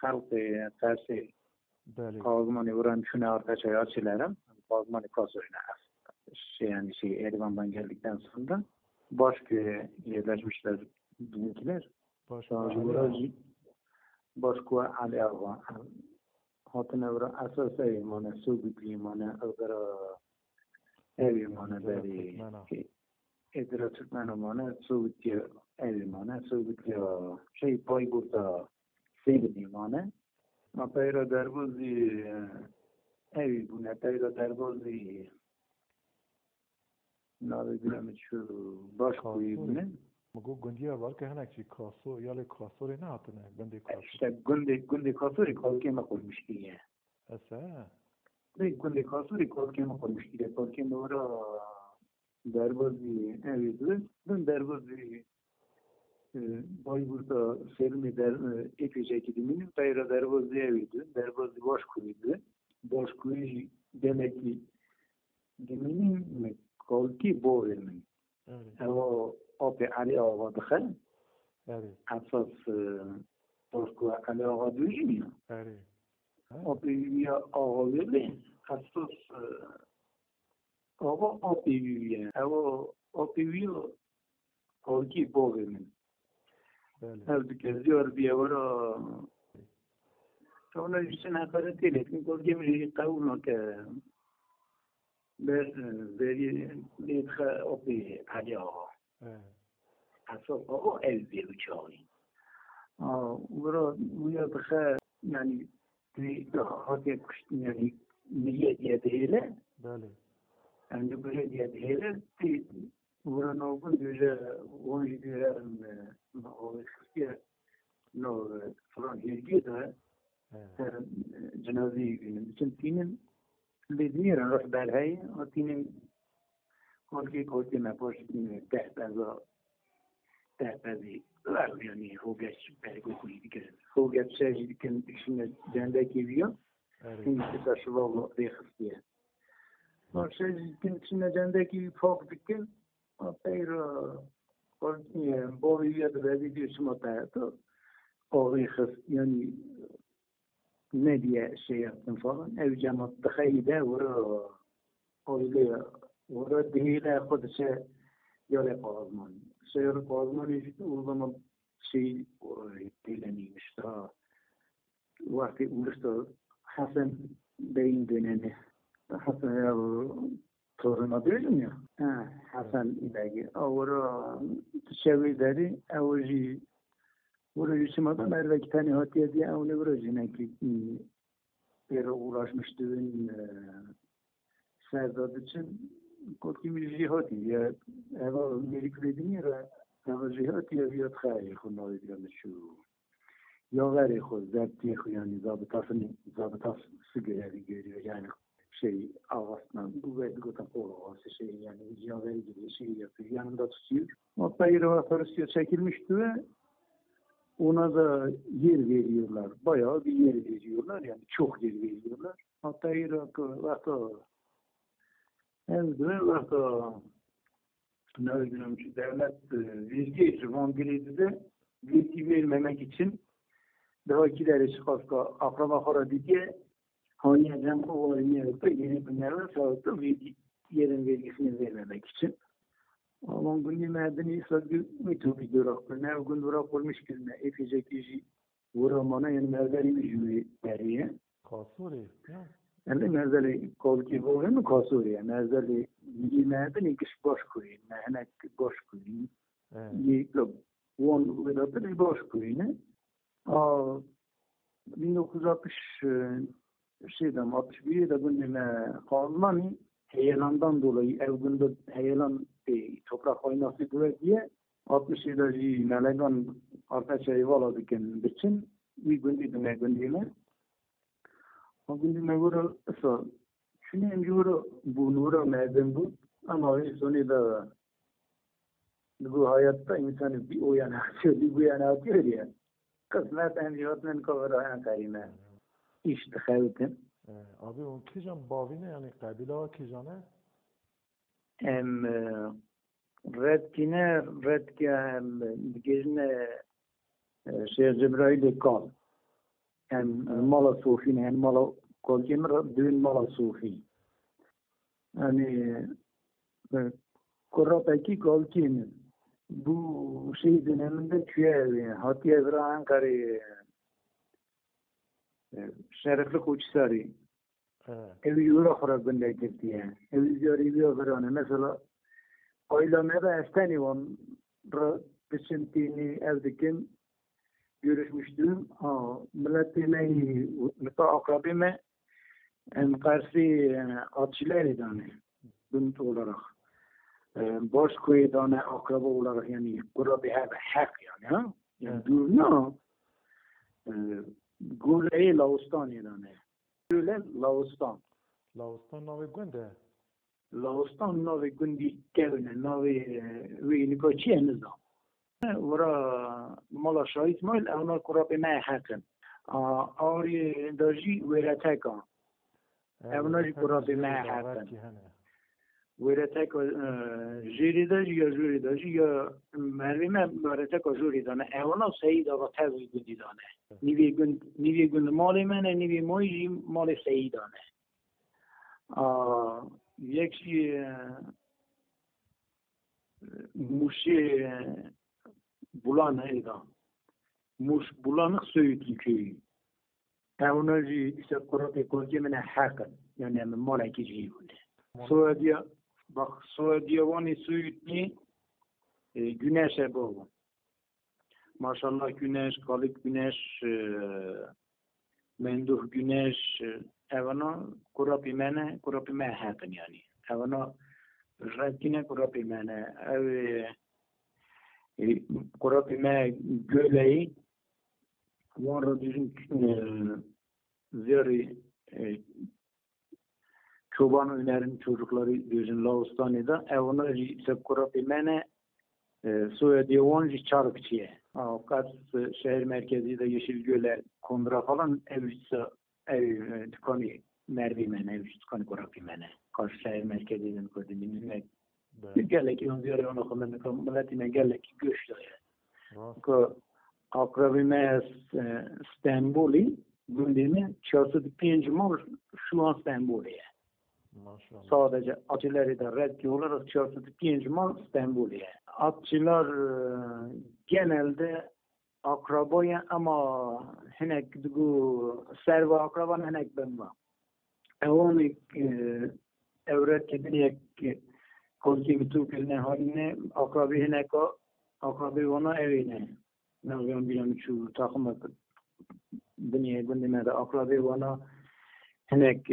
خلق ترسی کازمان وران شونه Arpaçay Atçılar'ın Kağızman'ın Kasor'una yani Rewan'dan geldikten sonra Başköy'e yerleşmişler bizimkiler. Başköy Ali Ağa'nın hatına vuran asas evimane, Söğütlü imane, evimane beri Edra Türkmen imane, Söğütlü evimane, Söğütlü Bayburt'ta Selim'in imane. Apayra derbozi evi bu ne apayra derbozi navi bilemet şu başkoyu bu ne? Magu gündiye var ki henek ki Kasor yale Kasor ne hatına gündi Kasor. İşte gündi Kasor'u kalkema koymuş diye. Esa. Gündi Kasor'u kalkema koymuş diye. Kalkema ora derbozi evi bu. Ben derbozi Bayburt'ta Selim'i epeyce gidiminin Tayra derbozi eviydi. Derbozi başkoyuydu. Başkoyu demek ki gidiminin kalki bu vermeyi. O abi Ali Ağa dıxıl. Asas başkoyu Ali Ağa duyuyor mu? Abi ya Ağa vermeyi. Asas Ağa abi yiyor. O abi yiyor. Kalki bu vermeyi. Evde geziyor bir ara. Sonra işte Ankara'da telefonum korkuyorum ki kavurma ki beri lideri opi Ali Ağa. Asıl o evde uçuyor. Bu ya da yani bir hafif yani niye değil? Yani böyle diye değil. Buranın olduğu böyle 17 o eski no falan ilgili cenaze günü. Çünkü lideri rehberliği atinin kolki mepoştini tehbezi var yani hogeç belki politik hogeç şeyin içinde cendeki biliyor. Şimdi taşıvalı diye. O şeyin içinde cendeki folk dikin Apayra korkuyor, boğuyor da böyle diyorsun otaydı. Ağırlıklı yani ne diye şey yaptın falan. Ev cemaat hayde öyle değil kodse yöre Kağızman. Yöre Kağızman işte o zaman şey dileniymiş daha. Vakti uğraştı Hasan Beyin dönemi. Hasan ya toruna değil mi ya? Hasan ilagi. Avra çevreleri avcı uğraşmadı. Merve ki tane hatiye diye onu uğraşına ki bir uğraşmıştı Serdar için korku bir cihat ya. Eva melikledin ya. Eva cihat ya bir hayır konu diyormuş şu. Ya gari xod zebti yani zabıtası sigara görüyor yani. Şey ağasından bu ve bir ağası şey yani yaveri gibi şey yapıyor yanında tutuyor. Hatta Rusya çekilmişti ve ona da yer veriyorlar. Bayağı bir yer veriyorlar yani çok yer veriyorlar. Hatta ne bileyim devlet vergi vergi vermemek için daha kileri çıkarsa akrabaları diye hani ben o varını yeni günlerde sağlıklı yerin vergisini vermemek için. Ama günü medeni sadece metodu durak. Ne gün durak olmuş ki ne epeyce kişi vuramana yani mezeli bir jüri veriyor. Kasori. Yani mezeli kolki oluyor mu Kasori? Mezeli medeni kişi boş koyun. Mehnek boş koyun. Yıkıp on vedatı boş koyun. 1960 61'de günüme Kağızman'ı heyelandan dolayı evinde heyelan toprak oynası diye 60'da Melegan Arpaçay'ı valadıkken için bir gündüğüme o gündüğüme göre şunu göre bu nura mezun bu ama sonunda bu hayatta insanı bir o yana atıyor bir bu yana atıyor ya kısmet enjiyatının kavrayan karime işte hayatın. Abi o kijan bavine yani kabila kijane? Redkan Digor'un Heci Cıbirê Kal'ın hem mala sofi hem mala kolçemer düğün mala sofi. Yani Korapeki kolçemer bu şey döneminde köye Hatiye Vira Ankara'ya Sereflikoçhisar'a evi yola kurar gönderdi. Evi yola mesela ailemde esteni on biçimtini evdekin görüşmüştüm. Milletine akrabime karşı atçılar edane bünt olarak. Başköy'den akraba olarak yani burada bir hak yani. Yani durma Göle Lawıstan edane. Göle Lawıstan. Lawıstan navi günde. Lawıstan navi gündi köyüne navi Wêreteg da. Ora mala şahit mal ona kurabe me hakken. Ağrı Wêreteg. Evna kurabe me hakken. Wêreteg jüri ya mervime Wêreteg jüri dane. Evna seyid ava tevzi gündi dane. Nivi gün mali mene nivi moji mali seyid dane. Yekşi Muş Bulanık Söğütlü köyü. Evnacı ise Kur'an Kağızman'ın hakkı. Yani malaki cihinde. Suadiye vani Söğütlü güneşe bağlı. Maşallah güneş, kalıp güneş, menduh güneş, evana kurapime hakkın yani. Evana Redkine kurapime, kurapime göleyi var bizim ziyari çoban önerin çocukları bizim Lawıstan'da evana ise kurapime Suadiye vani çarıkçıya. Kaç şehir merkezi de Yeşilgöl'e kondura falan ev tükkanı mervimene, ev tükkanı kurapimene. Kaç şehir merkezinin kodini gelek yonziyar onu kullanmak milletine gelek göçtü. Akrabime İstanbul'u gündemi 45 mal Şuan İstanbul'u. Sadece atçıları da redki olarak 45 mal İstanbul'u. Atçılar genelde akrabaya ama henek bu serva akraban henek ben var. Onu Redkileri kolçemi Türkiye'nin haline akrabi henek akrabi ona evine. Ne bileyim şu takımı dünya gündemde akrabi ona henek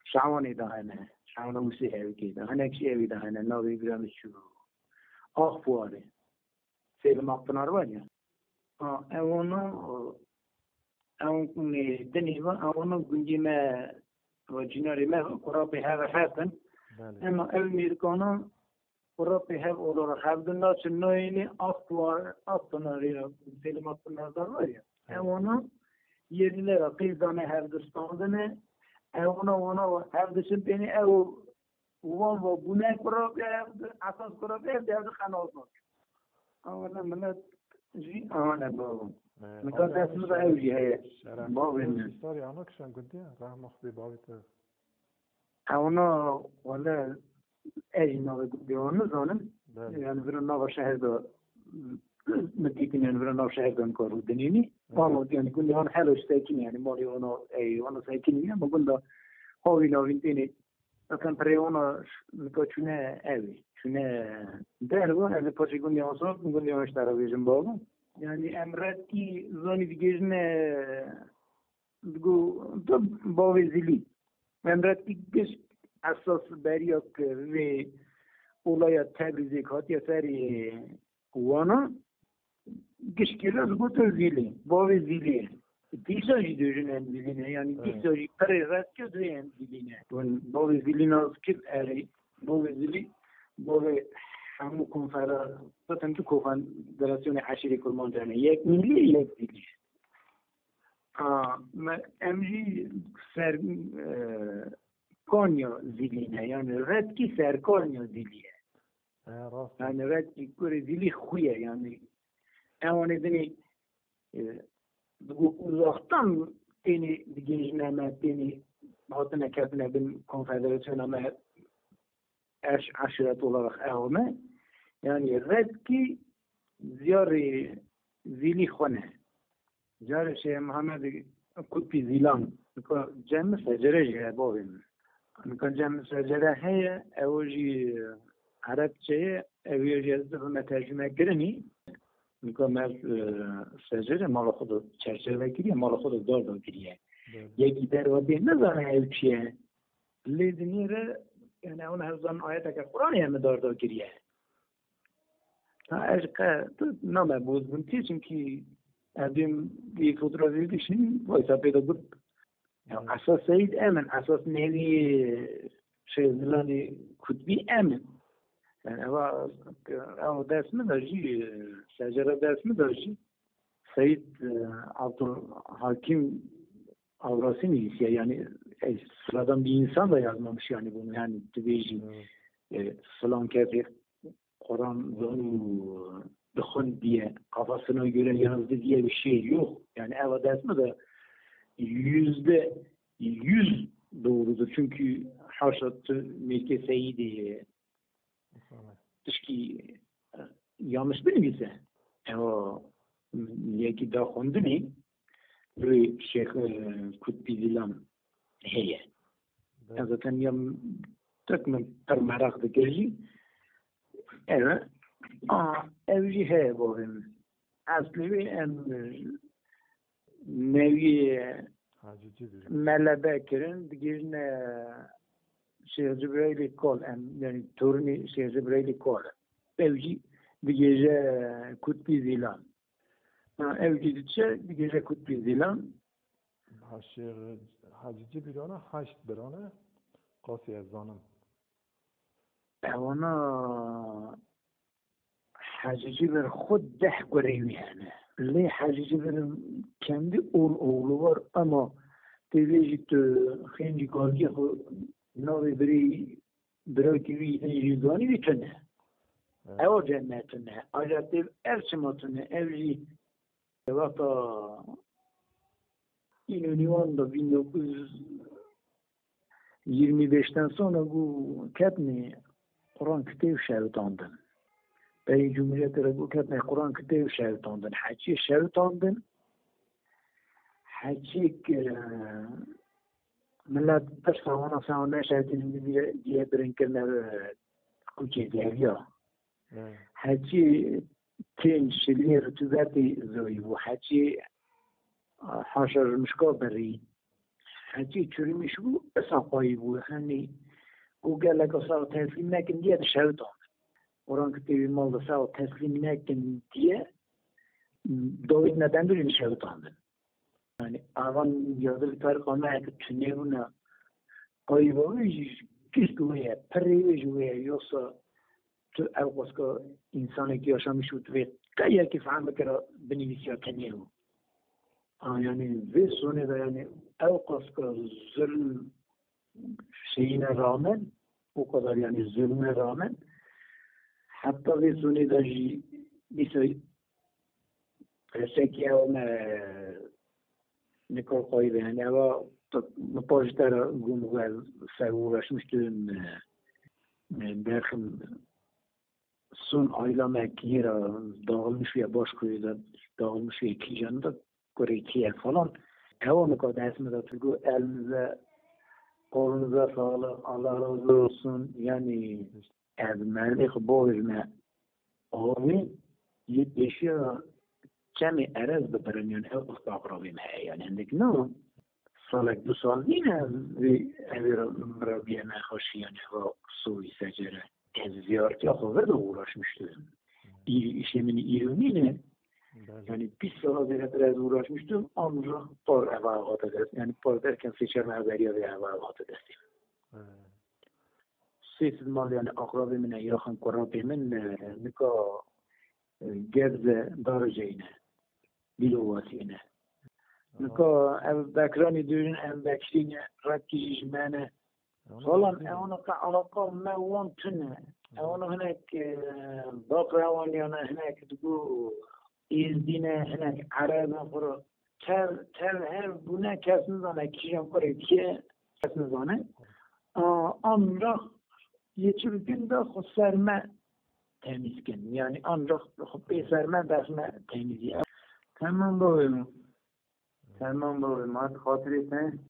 şavanı da hene. Şavanı musi evi ki. Henek şey evi de hene. Ne bileyim şu Akfuarı. Selim'in Bayburt var ya. Onu deniyor. Onu gündeme ve cinarime kurabi hava hakkın. Ama Amerika'nın kurabi hava olarak havdında çınlayını Akfuarı Selim'in Bayburt'da var ya. Onu yerlilere kızdane havdıstandını ona havdısın beni ev Ulan bu ne kurabi evde asas kurabi evde kanal var. Ama millet ana babam. Millet aslında evci he. Babam. Story anakşan günde rahmet bir babite. Ona valla ejnavi diyorsunuz onun. Yani bir nova şehirde Medikinin bir nova şehirden koru denini. Ama yani günde on hello stekin yani mali onu stekin ya bugün de havina vintini Akan preona köyüne evi. Köyüne derva evi paşikun yansın, bugün yansıtara bizim babam. Yani emretti zoni digezne bu da bavezili. Emretti geç asas beriyak ve olaya tabizi katya seri wana geç kiraz bu tezili, bavezili. Disajı düşünen ziline yani disajı kararات که دویم ziline. با ziline azkil eri با zili با همو کنفرانس zaten tu konfederasyonu aşire kurmancanı yek milli yek zili. Emri ser Konya ziline yani redki ser Konya ziliye. Yani redki kure zili huye yani. Ama nedeni uzaktan beni gençleme, beni hatına kendine ben konfederasyonuma aşiret olarak evime yani redki ziyari zili khone ziyari şey Muhammed kupi zilan cem secere jebavim kan cem secere heye evoji Arapçaya eviyeceğizde tercüme kireni Mükemmel secere malakodu çerçeve giriyor, malakodu doğru giriyor. Ya gider ve bir ne zaman evçiye, lideri yani ona her zaman ayet-i Kur'an'ya mı doğru giriyor? Ha, erke, nama bozgun ki çünkü adım bir fotoğrafı düşün, bu hesapta da bu. Asas sayıd emin, asas nevi şeyleri kutbi emin. Yani ama ders mi derci, secere ders mi derci? Seyyid Abdülhakim Avras'ın iyisi yani sıradan bir insan da yazmamış yani bunu yani tübeji falan kefir Kur'an zonu dıkın diye kafasına göre yazdı diye bir şey yok. Yani eva ders mi de %100 doğrudur çünkü haşat Melke Seyyid'i dışki yanlış bilmiyorsa o yeki da kondu ne ve Şeyh Kutbi Zilan heye zaten yam takmen merak da gelici evet evci heye boğum asli ve nevi Melle Bekir'in digor'un Heci Cıbirê Kal'ın yani torunu Heci Cıbirê Kal'ın evci digor'un Kutbi Zilan evci digor'un Kutbi Zilan Heci Cıbirê haşt birane qasiye zanım ona Heci Cıbirê xud deh kurevi yani li Heci Cıbirê'nin kendi oğlu var ama tevecit kendi kardiye navi biri gibi yüzani bitene ev cennetine ajativ erçimatine evli vata Rewan'da 1925'ten sonra bu ketni Kur'an kitabı şerutandın. Bey Cumhuriyet'e bu ketni Kur'an kitabı şerutandın. Hacı şerutandın. Hacı millet persavana savana şerutinin diye birinkirine kuçe diyor. Hacı ten şilir rütubeti zoyu. Hacı حاشر مشکابری هرچی چوری شو اصافایی بود هنی گوگل اگه سال تسلیم نکن دیه دشهودان اوران که تیوی مال سال تسلیم نکن دیه دوید ندن دوری دشهودان yani avan yazılı tarih olmaya ki tünevuna ayıbı kişiye periye yoksa tu evkoska insanı ki yaşamış ve kaya ki fahmet kara beni visya teniyehu yani ve sonra yani evkoska zulm şeyine rağmen o kadar yani zulme rağmen hatta ve sonra da bir şey ki ona Nikol koydu yani ama pozitara gumgal uğraşmıştım derken son aylamak yere dağılmış ya Başköy'de dağılmış ya iki canında Redkiler falan onu kadar esmede tutku elinize kolunuza sağlık Allah razı olsun yani ezmerlik boğulma abi yetişiyor Cemi erez bitirin yani ev ıstakrabim yani عندك نو صالك دو سال نینه وی اویر مرابیه نخوشی yani o soğuy secere ziyaret ya kadar da uğraşmıştım. İşimin ironiyle yani bir saat biraz uğraşmıştım ancak par evagat edersin. Yani par derken seçerme haberi ve evagat edersin. Sessiz mal yani akrabimin yakın kurabimin nika gebze darıcayına biluvasine. Nika ev bekrani düğün ev bekrine rakki jmane falan ona ka alaka mevan tüne ona henek bakra yani henek bu izdine henek araba furu her buna kesin zane kişiyem kore ki kesin zane ancak yetişir gün de serme temizken yani ancak serme besme temizliği. Tamam doğru. Hadi hatırlayın.